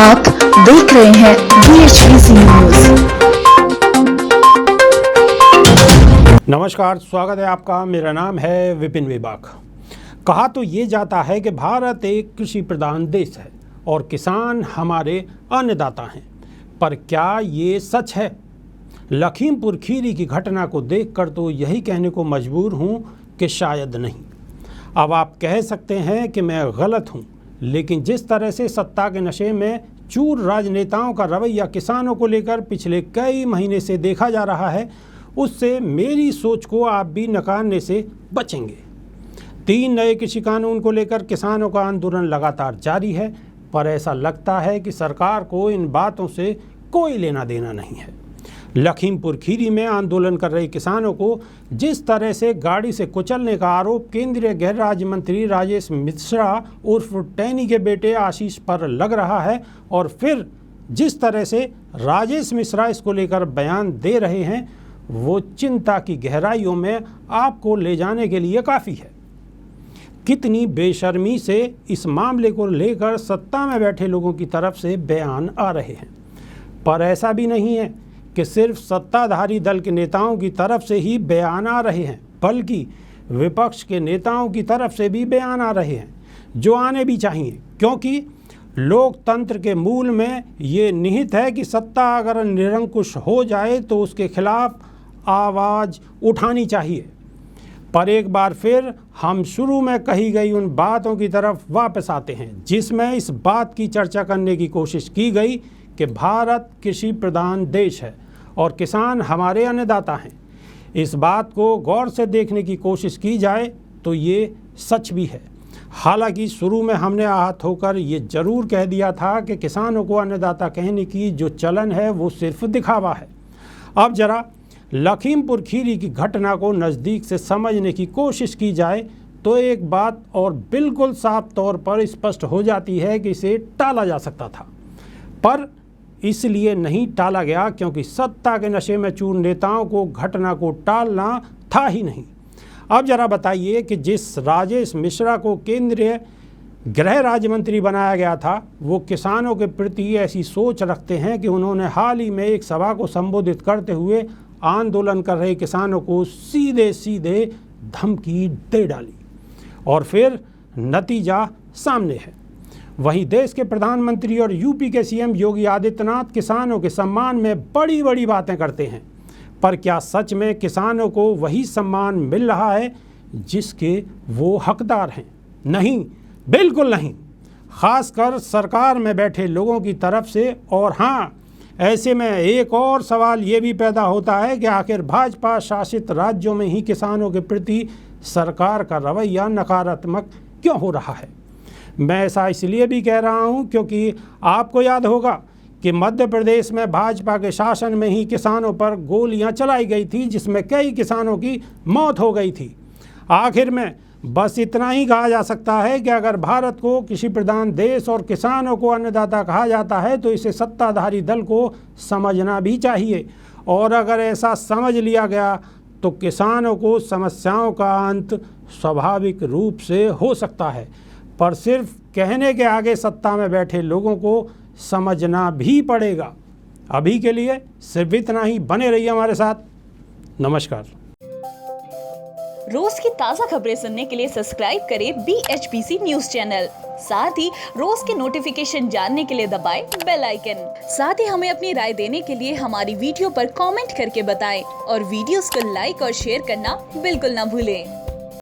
आप देख रहे हैं BHPC न्यूज। नमस्कार, स्वागत है आपका। मेरा नाम है विपिन विभाग। कहा तो ये जाता है कि भारत एक कृषि प्रधान देश है और किसान हमारे अन्नदाता हैं, पर क्या ये सच है? लखीमपुर खीरी की घटना को देखकर तो यही कहने को मजबूर हूँ कि शायद नहीं। अब आप कह सकते हैं कि मैं गलत हूँ, लेकिन जिस तरह से सत्ता के नशे में चूर राजनेताओं का रवैया किसानों को लेकर पिछले कई महीने से देखा जा रहा है, उससे मेरी सोच को आप भी नकारने से बचेंगे। 3 नए कृषि कानून को लेकर किसानों का आंदोलन लगातार जारी है, पर ऐसा लगता है कि सरकार को इन बातों से कोई लेना देना नहीं है। लखीमपुर खीरी में आंदोलन कर रहे किसानों को जिस तरह से गाड़ी से कुचलने का आरोप केंद्रीय गृह राज्य मंत्री राजेश मिश्रा उर्फ टैनी के बेटे आशीष पर लग रहा है, और फिर जिस तरह से राजेश मिश्रा इसको लेकर बयान दे रहे हैं, वो चिंता की गहराइयों में आपको ले जाने के लिए काफ़ी है। कितनी बेशर्मी से इस मामले को लेकर सत्ता में बैठे लोगों की तरफ से बयान आ रहे हैं। पर ऐसा भी नहीं है कि सिर्फ सत्ताधारी दल के नेताओं की तरफ से ही बयान आ रहे हैं, बल्कि विपक्ष के नेताओं की तरफ से भी बयान आ रहे हैं, जो आने भी चाहिए, क्योंकि लोकतंत्र के मूल में ये निहित है कि सत्ता अगर निरंकुश हो जाए तो उसके खिलाफ आवाज़ उठानी चाहिए। पर एक बार फिर हम शुरू में कही गई उन बातों की तरफ वापस आते हैं, जिसमें इस बात की चर्चा करने की कोशिश की गई कि भारत कृषि प्रधान देश है और किसान हमारे अन्नदाता हैं। इस बात को गौर से देखने की कोशिश की जाए तो ये सच भी है। हालांकि शुरू में हमने आहत होकर ये जरूर कह दिया था कि किसानों को अन्नदाता कहने की जो चलन है वो सिर्फ दिखावा है। अब जरा लखीमपुर खीरी की घटना को नज़दीक से समझने की कोशिश की जाए तो एक बात और बिल्कुल साफ तौर पर स्पष्ट हो जाती है कि इसे टाला जा सकता था, पर इसलिए नहीं टाला गया क्योंकि सत्ता के नशे में चूर नेताओं को घटना को टालना था ही नहीं। अब जरा बताइए कि जिस राजेश मिश्रा को केंद्रीय गृह राज्य मंत्री बनाया गया था, वो किसानों के प्रति ऐसी सोच रखते हैं कि उन्होंने हाल ही में एक सभा को संबोधित करते हुए आंदोलन कर रहे किसानों को सीधे सीधे धमकी दे डाली, और फिर नतीजा सामने है। वहीं देश के प्रधानमंत्री और यूपी के सीएम योगी आदित्यनाथ किसानों के सम्मान में बड़ी बड़ी बातें करते हैं, पर क्या सच में किसानों को वही सम्मान मिल रहा है जिसके वो हकदार हैं? नहीं, बिल्कुल नहीं, खासकर सरकार में बैठे लोगों की तरफ से। और हाँ, ऐसे में एक और सवाल ये भी पैदा होता है कि आखिर भाजपा शासित राज्यों में ही किसानों के प्रति सरकार का रवैया नकारात्मक क्यों हो रहा है? मैं ऐसा इसलिए भी कह रहा हूं क्योंकि आपको याद होगा कि मध्य प्रदेश में भाजपा के शासन में ही किसानों पर गोलियां चलाई गई थी, जिसमें कई किसानों की मौत हो गई थी। आखिर में बस इतना ही कहा जा सकता है कि अगर भारत को कृषि प्रधान देश और किसानों को अन्नदाता कहा जाता है तो इसे सत्ताधारी दल को समझना भी चाहिए, और अगर ऐसा समझ लिया गया तो किसानों को समस्याओं का अंत स्वाभाविक रूप से हो सकता है। पर सिर्फ कहने के आगे सत्ता में बैठे लोगों को समझना भी पड़ेगा। अभी के लिए सिर्फ इतना ही। बने रहिए हमारे साथ। नमस्कार। रोज की ताजा खबरें सुनने के लिए सब्सक्राइब करें BHPC न्यूज चैनल। साथ ही रोज के नोटिफिकेशन जानने के लिए दबाएं बेल आइकन। साथ ही हमें अपनी राय देने के लिए हमारी वीडियो पर कमेंट करके बताएं, और वीडियोस को लाइक और शेयर करना बिल्कुल ना भूलें।